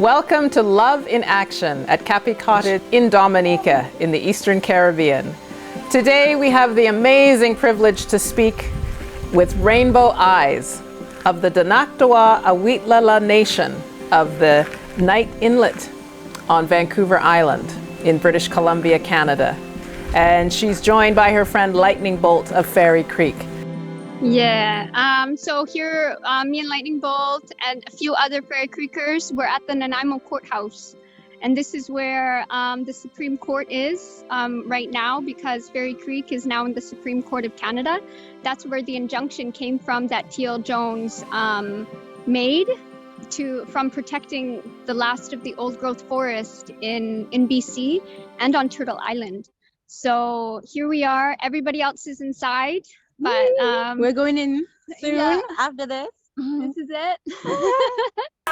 Welcome to Love in Action at Caapi Cottage in Dominica in the Eastern Caribbean. Today we have the amazing privilege to speak with Rainbow Eyes of the Dominica Nation of the Night Inlet on Vancouver Island in British Columbia, Canada. And she's joined by her friend Lightning Bolt of Fairy Creek. Yeah, so here, me and Lightning Bolt and a few other Fairy Creekers were at the Nanaimo Courthouse. And this is where the Supreme Court is right now, because Fairy Creek is now in the Supreme Court of Canada. That's where the injunction came from that T.L. Jones made from protecting the last of the old growth forest in BC and on Turtle Island. So here we are, everybody else is inside. But we're going in soon after this. This is it.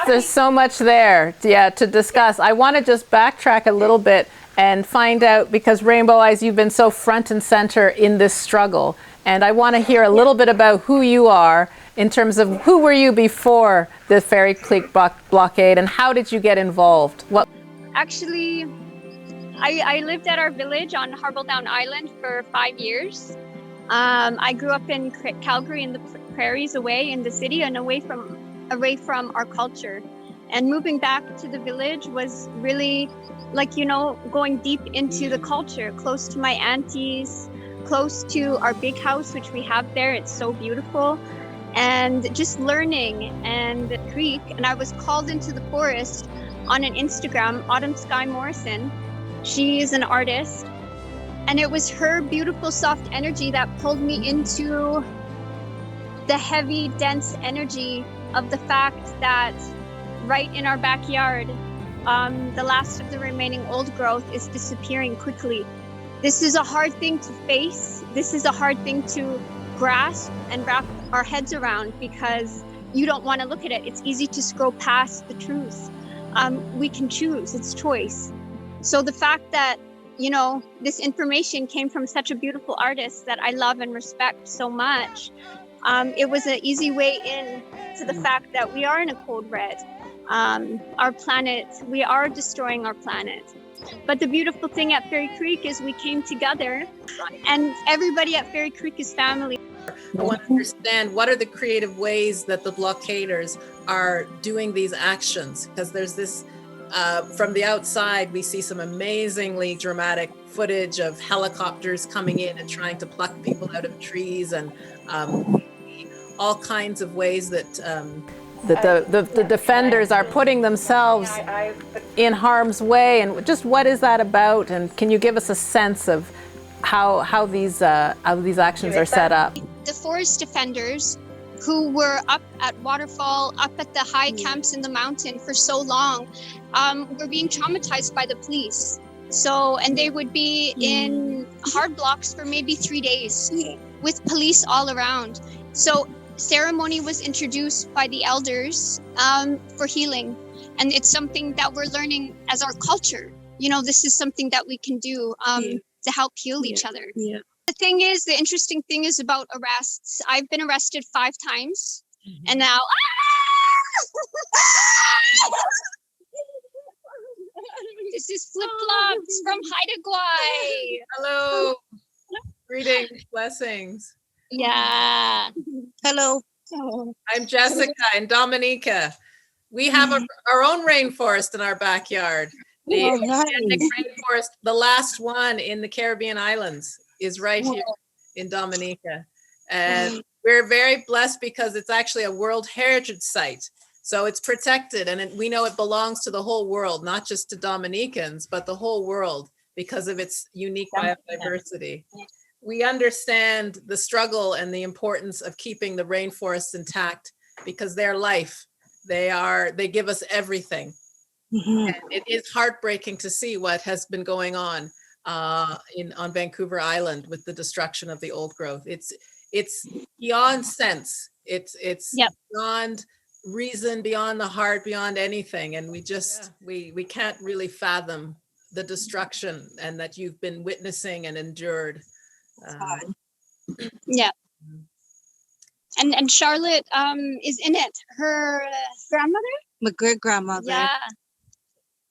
There's so much there, to discuss. I want to just backtrack a little bit and find out, because Rainbow Eyes, you've been so front and center in this struggle. And I want to hear a little bit about who you are in terms of who were you before the Fairy Creek blockade and how did you get involved? Actually, I lived at our village on Harbledown Island for 5 years. I grew up in Calgary in the prairies, away in the city and away from our culture. And moving back to the village was really like, going deep into the culture, close to my aunties, close to our big house, which we have there. It's so beautiful. And just learning and the creek. And I was called into the forest on an Instagram, Autumn Sky Morrison. She is an artist. And it was her beautiful, soft energy that pulled me into the heavy, dense energy of the fact that right in our backyard, the last of the remaining old growth is disappearing quickly. This is a hard thing to face. This is a hard thing to grasp and wrap our heads around, because you don't want to look at it. It's easy to scroll past the truth. We can choose, it's choice. So the fact that this information came from such a beautiful artist that I love and respect so much. It was an easy way in to the fact that we are in a cold red. Our planet, we are destroying our planet. But the beautiful thing at Fairy Creek is we came together, and everybody at Fairy Creek is family. I want to understand, what are the creative ways that the blockaders are doing these actions? Because there's this from the outside, we see some amazingly dramatic footage of helicopters coming in and trying to pluck people out of trees, and all kinds of ways that the defenders are putting themselves in harm's way. And just what is that about? And can you give us a sense of how these actions are set up? The forest defenders, who were up at waterfall, up at the high camps in the mountain for so long, were being traumatized by the police. So, and they would be in hard blocks for maybe 3 days with police all around. So ceremony was introduced by the elders for healing. And it's something that we're learning as our culture. This is something that we can do to help heal each other. Yeah. The interesting thing is about arrests. I've been arrested 5 times, and now, this is Flip Flops from Haida. Hello. Greetings, blessings. Yeah. Hello. I'm Jessica in Dominica. We have our own rainforest in our backyard. The Atlantic rainforest, the last one in the Caribbean islands, is right here in Dominica. And we're very blessed because it's actually a World Heritage Site. So it's protected, and we know it belongs to the whole world, not just to Dominicans, but the whole world, because of its unique biodiversity. We understand the struggle and the importance of keeping the rainforests intact, because they're life. They give us everything. And it is heartbreaking to see what has been going on Vancouver Island with the destruction of the old growth. It's beyond sense. It's beyond reason, beyond the heart, beyond anything. And we can't really fathom the destruction and that you've been witnessing and endured. And Charlotte is in it. Her grandmother? My great grandmother. Yeah.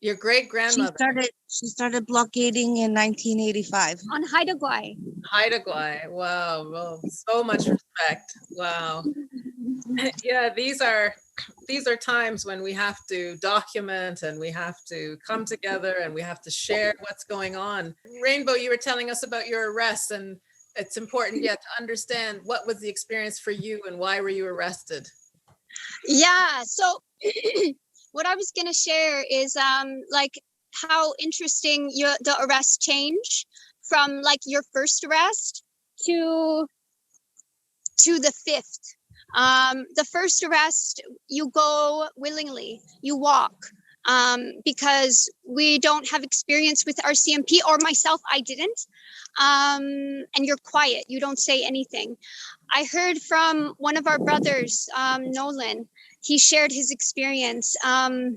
Your great grandmother. She started blockading in 1985. On Haida Gwaii. Haida Gwaii. Wow. Well, so much respect. Wow. Yeah, these are times when we have to document and we have to come together and we have to share what's going on. Rainbow, you were telling us about your arrest, and it's important to understand what was the experience for you and why were you arrested? Yeah, so what I was gonna share is like how interesting the arrests change from like your first arrest to the fifth. The first arrest, you go willingly, you walk, because we don't have experience with RCMP, or myself, I didn't. And you're quiet, you don't say anything. I heard from one of our brothers, Nolan. He shared his experience. And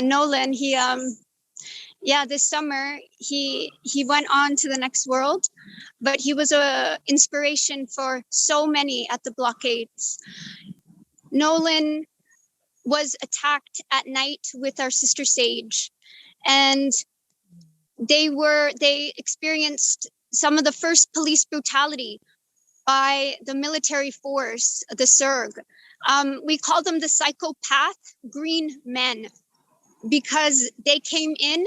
Nolan, this summer he went on to the next world, but he was a inspiration for so many at the blockades. Nolan was attacked at night with our sister Sage, and they experienced some of the first police brutality by the military force, the SERG. We call them the psychopath green men, because they came in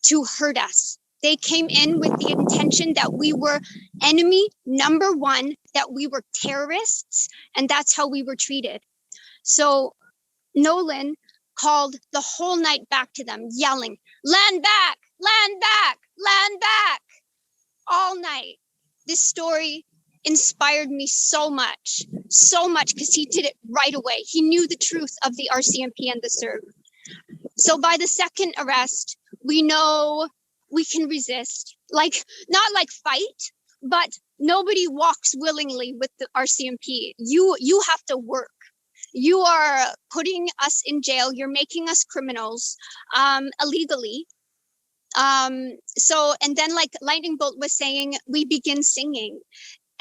to hurt us. They came in with the intention that we were enemy number one, that we were terrorists, and that's how we were treated. So Nolan called the whole night back to them, yelling, "Land back, land back, land back," all night. This story inspired me so much, because he did it right away. He knew the truth of the RCMP and the SERG. So by the second arrest, we know we can resist, like not like fight, but nobody walks willingly with the RCMP. You have to work. You are putting us in jail. You're making us criminals, illegally. And then like Lightning Bolt was saying, we begin singing,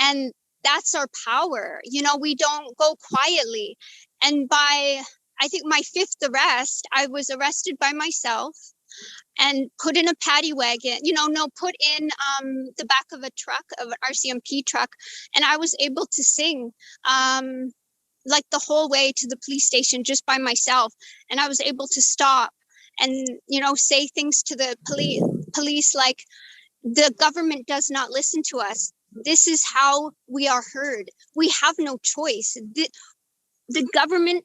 and that's our power. We don't go quietly. And by, I think, my fifth arrest, I was arrested by myself and put in a paddy wagon, put in the back of a truck, of an RCMP truck. And I was able to sing like the whole way to the police station just by myself. And I was able to stop and, say things to the police like, the government does not listen to us. This is how we are heard. We have no choice. The government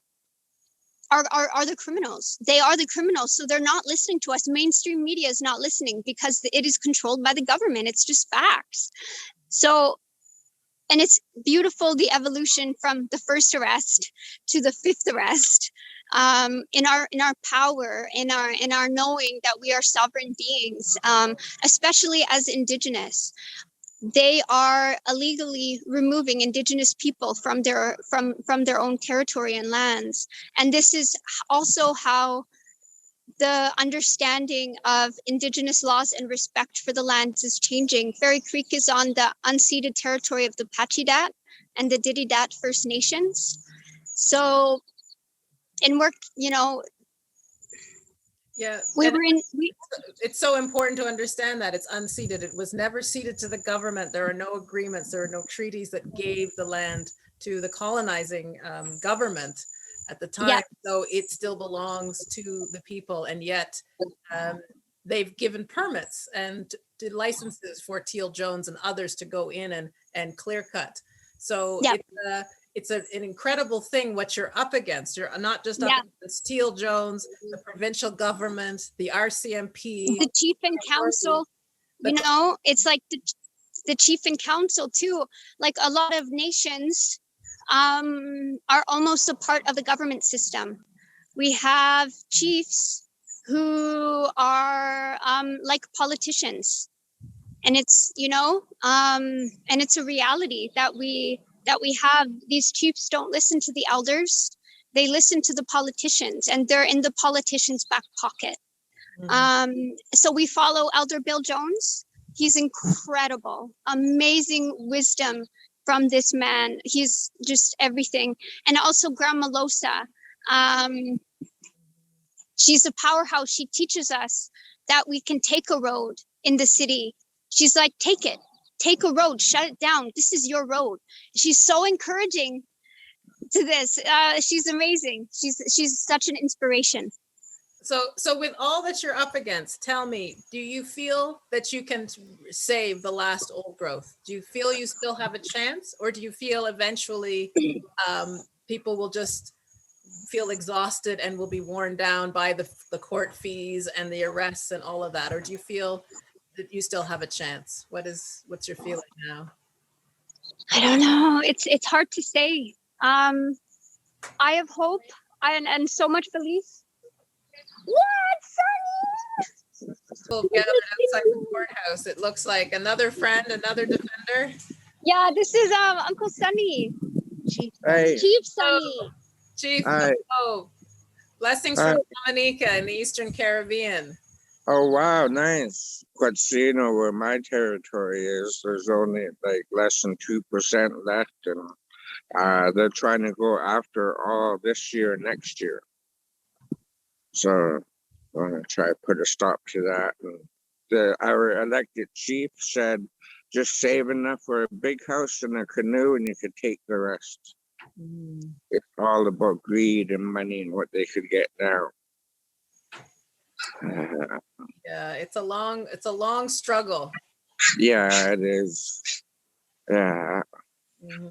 are the criminals. They are the criminals. So they're not listening to us. Mainstream media is not listening because it is controlled by the government. It's just facts. So, and it's beautiful, the evolution from the first arrest to the fifth arrest, in our power, in our knowing that we are sovereign beings, especially as Indigenous. They are illegally removing Indigenous people from their own territory and lands. And this is also how the understanding of Indigenous laws and respect for the lands is changing. Fairy Creek is on the unceded territory of the Pachidat and the Dididat First Nations. So, and we're, yeah, it's so important to understand that it's unceded. It was never ceded to the government. There are no agreements. There are no treaties that gave the land to the colonizing government at the time. Yeah. So it still belongs to the people. And yet they've given permits and did licenses for Teal Jones and others to go in and clear cut. So yeah. It's an incredible thing what you're up against. You're not just up against Teal Jones, the provincial government, the RCMP, the chief and council. It's like the chief and council too. Like a lot of nations are almost a part of the government system. We have chiefs who are like politicians, and it's and it's a reality that we have. These chiefs don't listen to the elders. They listen to the politicians, and they're in the politicians' back pocket. Mm-hmm. So we follow Elder Bill Jones. He's incredible, amazing wisdom from this man. He's just everything. And also Grandma Losa. She's a powerhouse. She teaches us that we can take a road in the city. She's like, take it, take a road, shut it down. This is your road. She's so encouraging to this. She's amazing. She's such an inspiration. So with all that you're up against, tell me, do you feel that you can save the last old growth? Do you feel you still have a chance, or do you feel eventually people will just feel exhausted and will be worn down by the court fees and the arrests and all of that? Or do you feel that you still have a chance? What's your feeling now? I don't know. It's hard to say. I have hope and so much belief. What, Sonny? People gathered outside the courthouse. It looks like another friend, another defender. Yeah, this is Uncle Sonny. Hey. Chief Sonny. Chief, Hi. blessings from Dominica in the Eastern Caribbean. Oh, wow, nice. Quatsino, where my territory is, there's only like less than 2% left, and they're trying to go after all this year, next year. So I'm going to try to put a stop to that. And our elected chief said, just save enough for a big house and a canoe and you could take the rest. It's all about greed and money and what they could get now. Yeah, it's a long struggle. Yeah, it is. Yeah.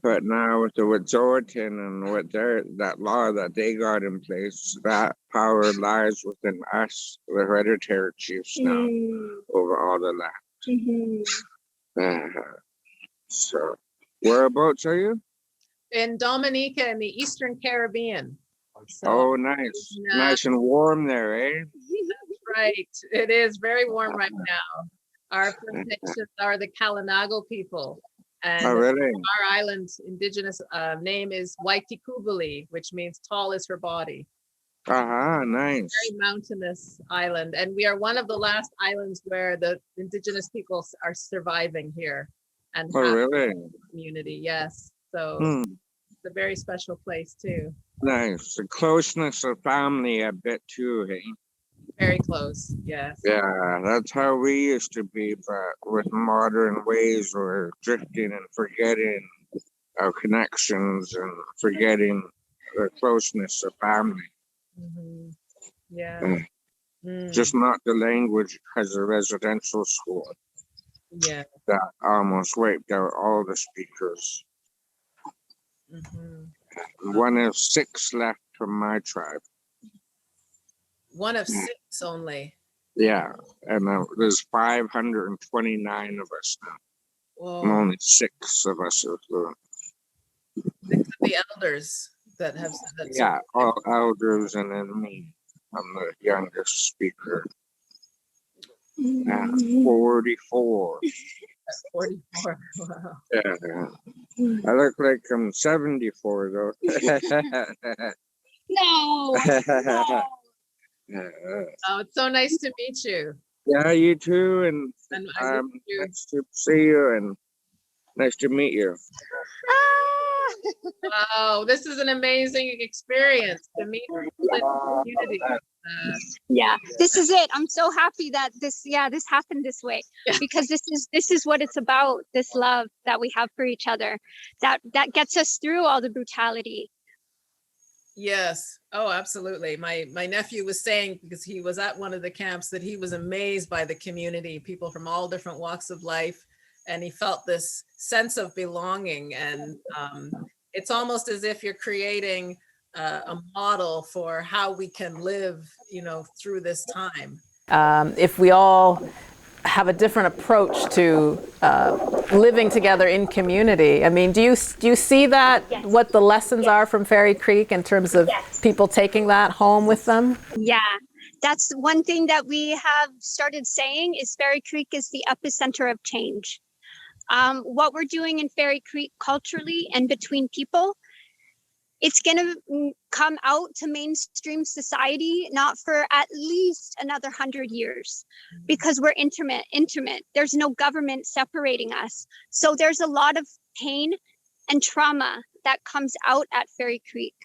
But now with the Wet'suwet'en and with that law that they got in place, that power lies within us, the hereditary chiefs now, over all the land. So, whereabouts are you? In Dominica in the Eastern Caribbean. So, oh, nice. Nice and warm there, eh? That's right. It is very warm right now. Our First Nations are the Kalinago people. And really? Our island's indigenous name is Waitikubuli, which means tall is her body. Nice. Very mountainous island. And we are one of the last islands where the indigenous people are surviving here. And really? Community, yes. So it's a very special place too. Nice. The closeness of family a bit too, hey? Very close, yes. Yeah, that's how we used to be, but with modern ways, we're drifting and forgetting our connections and forgetting the closeness of family. Yeah. Just not the language as a residential school. Yeah. That almost wiped out all the speakers. One of 6 left from my tribe. One of 6 only. Yeah, and there's 529 of us now. Whoa. And only 6 of us are fluent. 6 of the elders that have said that. Yeah, all elders and then me. I'm the youngest speaker. 44. 44. Wow. Yeah. I look like I'm 74 though. No. Oh, it's so nice to meet you. Yeah, you too, and nice to see you and nice to meet you. Wow, this is an amazing experience to meet people in the community. Yeah, this is it. I'm so happy that this happened this way, because this is what it's about. This love that we have for each other, that gets us through all the brutality. Yes. Oh, absolutely. My nephew was saying, because he was at one of the camps, that he was amazed by the community, people from all different walks of life, and he felt this sense of belonging. And it's almost as if you're creating a model for how we can live, through this time. If we all have a different approach to living together in community. I mean, do you see that, yes, what the lessons are from Fairy Creek in terms of people taking that home with them? Yeah, that's one thing that we have started saying is Fairy Creek is the epicenter of change. What we're doing in Fairy Creek culturally and between people, it's going to come out to mainstream society, not for at least another 100 years, because we're intimate. There's no government separating us. So there's a lot of pain and trauma that comes out at Fairy Creek.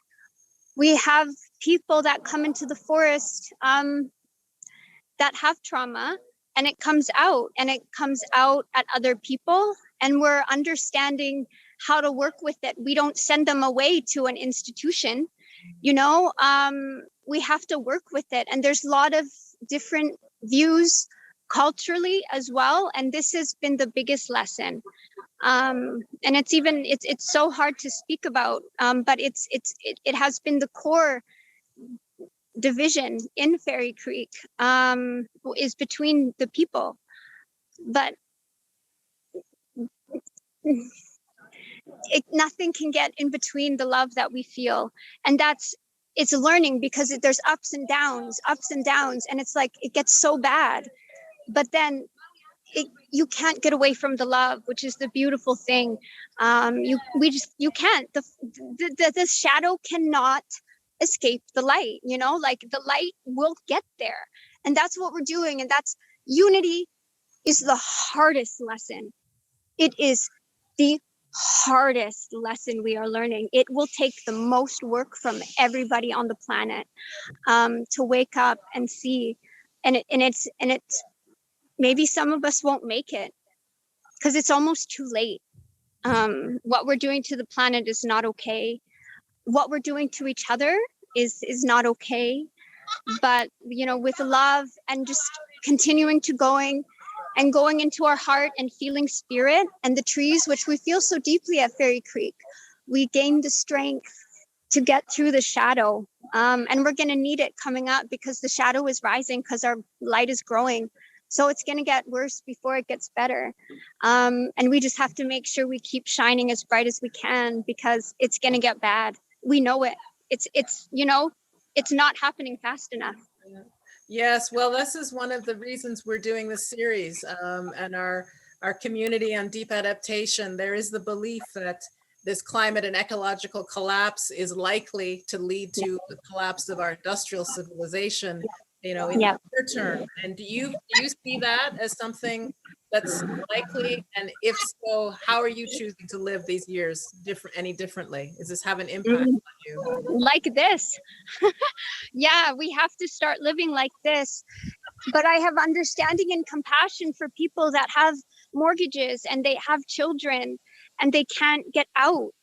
We have people that come into the forest that have trauma, and it comes out at other people, and we're understanding how to work with it. We don't send them away to an institution, we have to work with it. And there's a lot of different views culturally as well, and this has been the biggest lesson. And it's so hard to speak about, but it has been the core division in Fairy Creek, is between the people. But nothing can get in between the love that we feel. And it's learning, because there's ups and downs, and it's like it gets so bad, but then you can't get away from the love, which is the beautiful thing. You can't. The shadow cannot escape the light. Like the light will get there, and that's what we're doing. And that's unity is the hardest lesson. It is the hardest lesson we are learning. It will take the most work from everybody on the planet to wake up and see. And it's maybe some of us won't make it because it's almost too late. What we're doing to the planet is not okay. What we're doing to each other is not okay. But with love and just continuing to going into our heart and feeling spirit and the trees, which we feel so deeply at Fairy Creek, we gain the strength to get through the shadow. And we're going to need it coming up, because the shadow is rising, because our light is growing. So it's going to get worse before it gets better. And we just have to make sure we keep shining as bright as we can, because it's going to get bad. We know it. It's not happening fast enough. Yes, well, this is one of the reasons we're doing this series, and our community on deep adaptation. There is the belief that this climate and ecological collapse is likely to lead to the collapse of our industrial civilization, in the near term. And do you see that as something that's likely? And if so, how are you choosing to live these years any differently? Is this have an impact on you? Like this. Yeah, we have to start living like this. But I have understanding and compassion for people that have mortgages and they have children and they can't get out.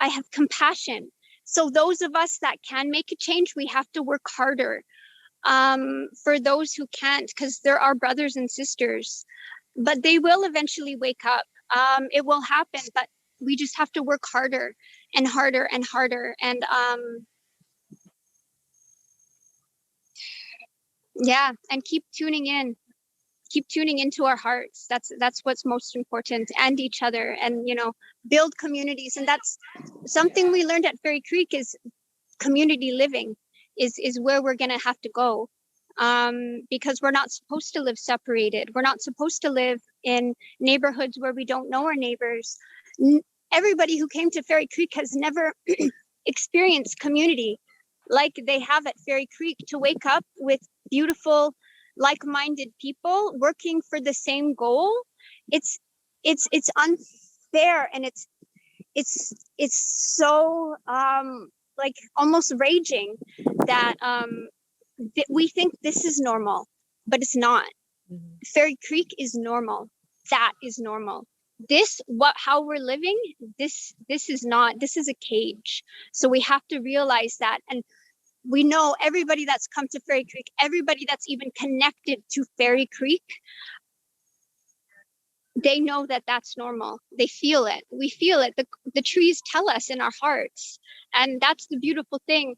I have compassion. So those of us that can make a change, we have to work harder. For those who can't, because there are brothers and sisters, but they will eventually wake up. It will happen, but we just have to work harder and harder and harder. And and keep tuning into our hearts. That's what's most important, and each other, and build communities. And that's something we learned at Fairy Creek, is community living is where we're going to have to go, because we're not supposed to live separated. We're not supposed to live in neighborhoods where we don't know our neighbors. Everybody who came to Fairy Creek has never experienced community like they have at Fairy Creek, to wake up with beautiful, like-minded people working for the same goal. It's unfair, and it's so like almost raging that we think this is normal, but it's not. Mm-hmm. Fairy Creek is normal. That is normal. How we're living, this is not. This is a cage. So we have to realize that. And we know everybody that's come to Fairy Creek, everybody that's even connected to Fairy Creek, they know that that's normal. They feel it. We feel it. The trees tell us in our hearts. And that's the beautiful thing.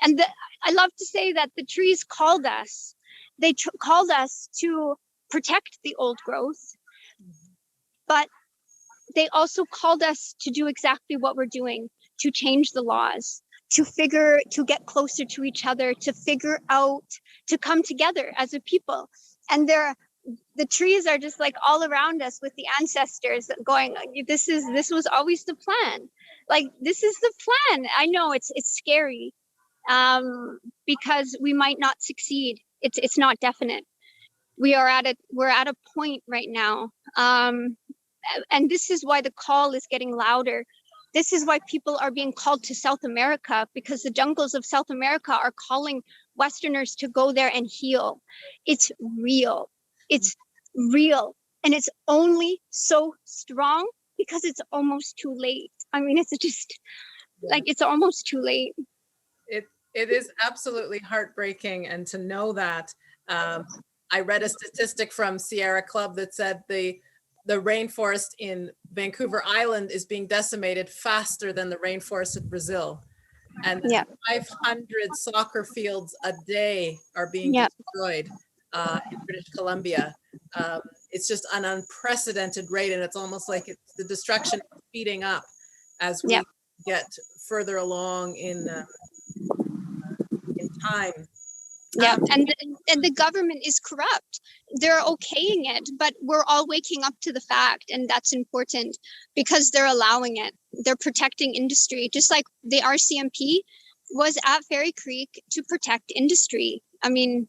And I love to say that the trees called us. They called us to protect the old growth, but they also called us to do exactly what we're doing, to change the laws, to get closer to each other, to figure out, to come together as a people. And the trees are just like all around us with the ancestors going, this was always the plan. Like, this is the plan. I know it's scary, because we might not succeed. It's not definite. We're at a point right now. And this is why the call is getting louder. This is why people are being called to South America, because the jungles of South America are calling Westerners to go there and heal. It's real. It's real. And it's only so strong because it's almost too late. I mean, it's just like, it's almost too late. It is absolutely heartbreaking. And to know that, I read a statistic from Sierra Club that said the rainforest in Vancouver Island is being decimated faster than the rainforest in Brazil. And 500 soccer fields a day are being destroyed in British Columbia. It's just an unprecedented rate, and it's almost like the destruction is speeding up as we get further along in time. And the government is corrupt. They're okaying it, but we're all waking up to the fact, and that's important because they're allowing it. They're protecting industry, just like the RCMP was at Fairy Creek to protect industry. I mean,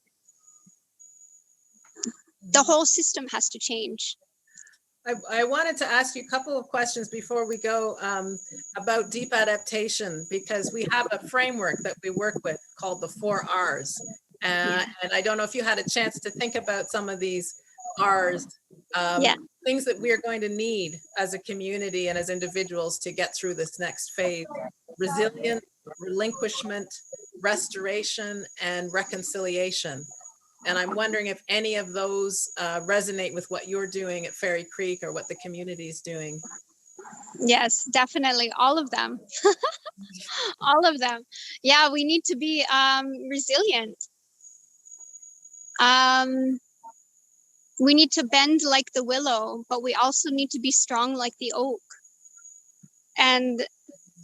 the whole system has to change. I wanted to ask you a couple of questions before we go about deep adaptation, because we have a framework that we work with called the 4 R's. And I don't know if you had a chance to think about some of these R's, things that we are going to need as a community and as individuals to get through this next phase: resilience, relinquishment, restoration, and reconciliation. And I'm wondering if any of those resonate with what you're doing at Fairy Creek or what the community is doing. Yes, definitely. All of them. All of them. Yeah, we need to be resilient. We need to bend like the willow, but we also need to be strong like the oak. And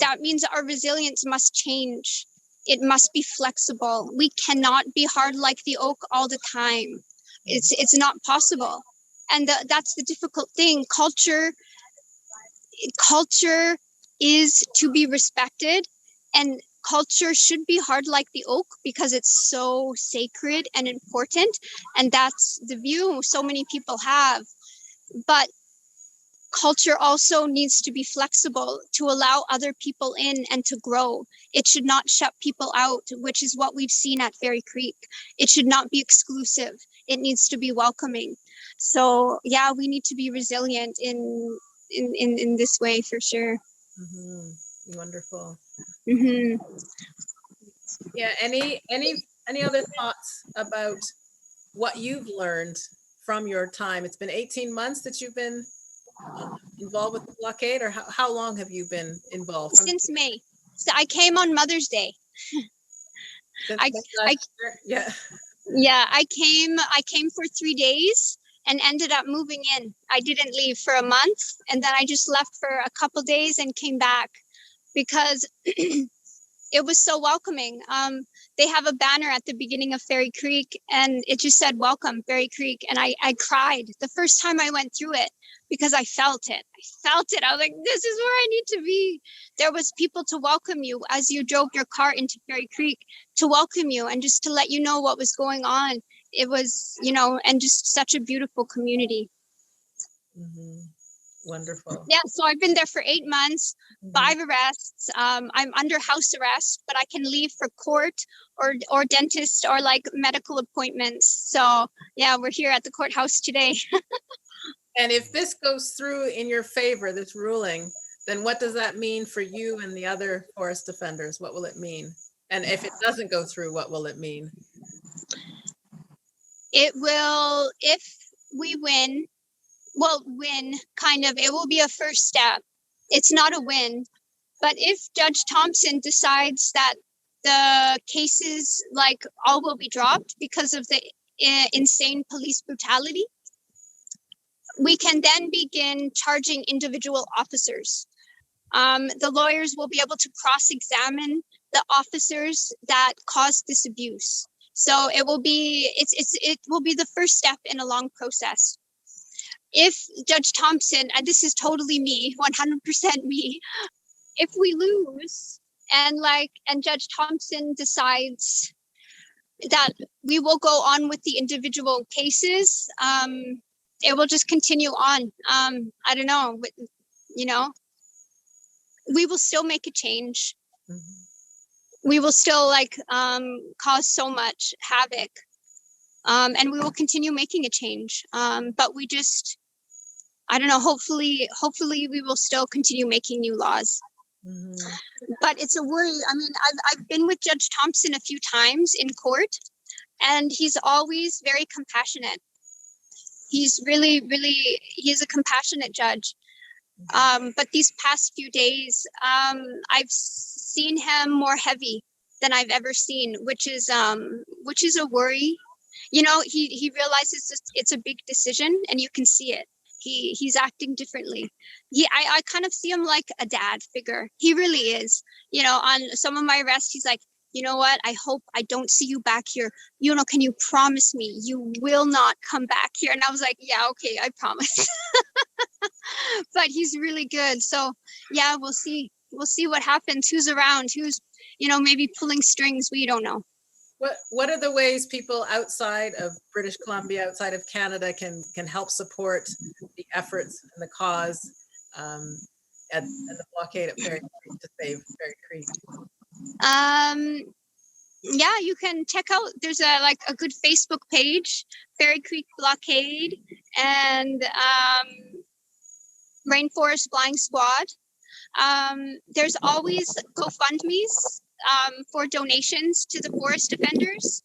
that means our resilience must change. It must be flexible. We cannot be hard like the oak all the time. It's not possible. And that's the difficult thing. Culture is to be respected, and culture should be hard like the oak because it's so sacred and important. And that's the view so many people have. But culture also needs to be flexible to allow other people in and to grow. It should not shut people out, which is what we've seen at Fairy Creek. It should not be exclusive. It needs to be welcoming. So yeah, we need to be resilient in this way for sure. Mm-hmm. Wonderful. Mm-hmm. Yeah. Any other thoughts about what you've learned from your time? It's been 18 months that you've been involved with the blockade, or how long have you been involved? Since May. So I came on Mother's Day. I came for 3 days and ended up moving in. I didn't leave for a month, and then I just left for a couple days and came back because it was so welcoming. They have a banner at the beginning of Fairy Creek, and it just said, "Welcome, Fairy Creek." And I cried the first time I went through it because I felt it. I was like, this is where I need to be. There was people to welcome you as you drove your car into Fairy Creek, to welcome you and just to let you know what was going on. It was, and just such a beautiful community. Mm-hmm. Wonderful. Yeah, so I've been there for 8 months, 5 arrests. I'm under house arrest, but I can leave for court or dentist or like medical appointments. So yeah, we're here at the courthouse today. And if this goes through in your favor, this ruling, then what does that mean for you and the other forest defenders? What will it mean? And if it doesn't go through, what will it mean? It will, if we win, kind of, it will be a first step. It's not a win, but if Judge Thompson decides that the cases all will be dropped because of the insane police brutality, we can then begin charging individual officers. The lawyers will be able to cross-examine the officers that caused this abuse. So it will be the first step in a long process. If Judge Thompson, and this is totally me, 100% me, if we lose and Judge Thompson decides that we will go on with the individual cases, it will just continue on. I don't know, we will still make a change. Mhm. We will still cause so much havoc, and we will continue making a change. But we just, I don't know. Hopefully, we will still continue making new laws. Mhm. But it's a worry. I mean, I've been with Judge Thompson a few times in court, and he's always very compassionate. He's he's a compassionate judge. But these past few days, I've seen him more heavy than I've ever seen, which is a worry. You know, he realizes it's a big decision, and you can see it. He's acting differently. I kind of see him like a dad figure. He really is. You know, on some of my arrests, he's like, you know what? I hope I don't see you back here. You know, can you promise me you will not come back here? And I was like, yeah, okay, I promise. But he's really good. So yeah, we'll see. We'll see what happens. Who's around? Who's, you know, maybe pulling strings? We don't know. What are the ways people outside of British Columbia, outside of Canada, can help support the efforts and the cause and the blockade at Fairy Creek to save Fairy Creek? Yeah, you can check out. There's a good Facebook page, Fairy Creek Blockade, and Rainforest Flying Squad. There's always GoFundMe's for donations to the forest defenders,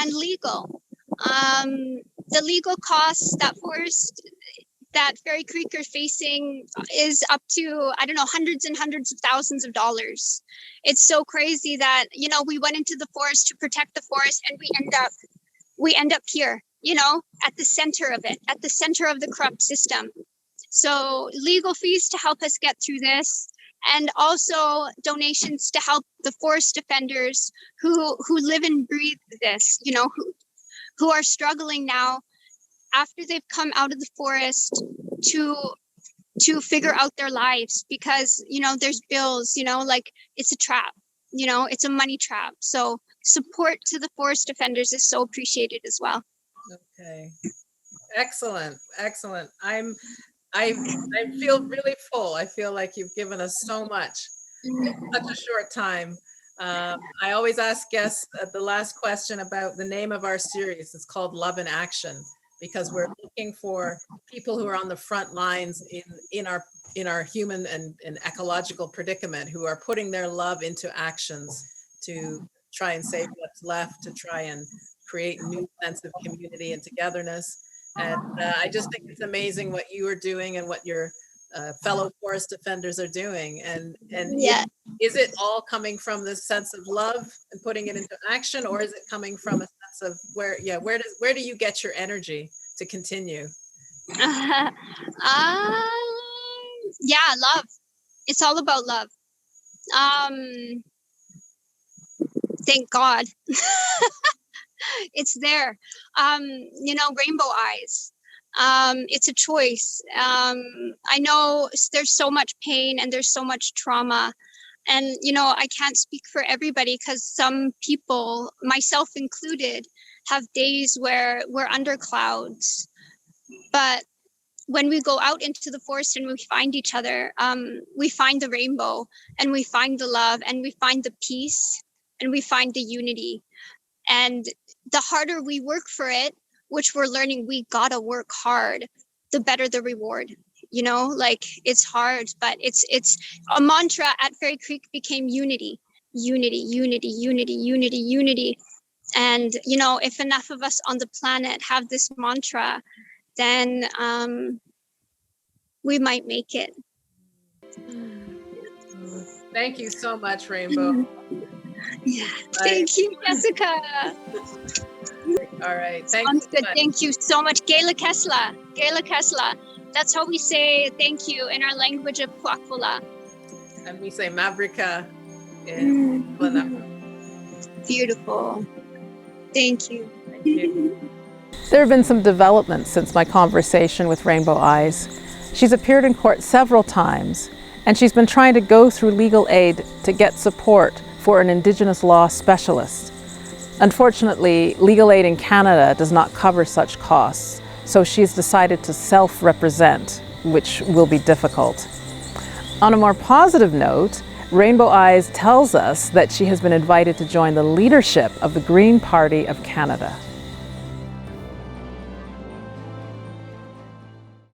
and legal. The legal costs that Fairy Creek are facing is up to, I don't know, hundreds and hundreds of thousands of dollars. It's so crazy that, you know, we went into the forest to protect the forest, and we end up here, you know, at the center of it, at the center of the corrupt system. So legal fees to help us get through this, and also donations to help the forest defenders who live and breathe this, you know, who are struggling now after they've come out of the forest to figure out their lives, because, you know, there's bills, you know, like it's a trap, you know, it's a money trap. So support to the forest defenders is so appreciated as well. Okay. Excellent. I feel really full. I feel like you've given us so much in such a short time. I always ask guests at the last question about the name of our series. It's called Love in Action, because we're looking for people who are on the front lines in our human and ecological predicament, who are putting their love into actions to try and save what's left, to try and create a new sense of community and togetherness. And I just think it's amazing what you are doing and what your fellow forest defenders are doing. And Yeah. is it all coming from this sense of love and putting it into action, or is it coming from a sense of where do you get your energy to continue? Yeah, love. It's all about love. Thank God. It's there. You know, rainbow eyes. It's a choice. I know there's so much pain and there's so much trauma. And, you know, I can't speak for everybody, because some people, myself included, have days where we're under clouds. But when we go out into the forest and we find each other, we find the rainbow, and we find the love, and we find the peace, and we find the unity. And the harder we work for it, which we're learning, we gotta work hard, the better the reward. You know, like, it's hard, but it's a mantra at Fairy Creek became unity, unity, unity, unity, unity, unity. And, you know, if enough of us on the planet have this mantra, then we might make it. Thank you so much, Rainbow. Yeah. Thank you, Jessica. All right. Thank Sounds you. good. Thank you so much. Gela Kesla. Gela Kesla. That's how we say thank you in our language of Kwakwala. And we say Mavrika in Lenape. Beautiful. Thank you. Thank you. There have been some developments since my conversation with Rainbow Eyes. She's appeared in court several times, and she's been trying to go through legal aid to get support for an Indigenous law specialist. Unfortunately, legal aid in Canada does not cover such costs, so she's decided to self-represent, which will be difficult. On a more positive note, Rainbow Eyes tells us that she has been invited to join the leadership of the Green Party of Canada.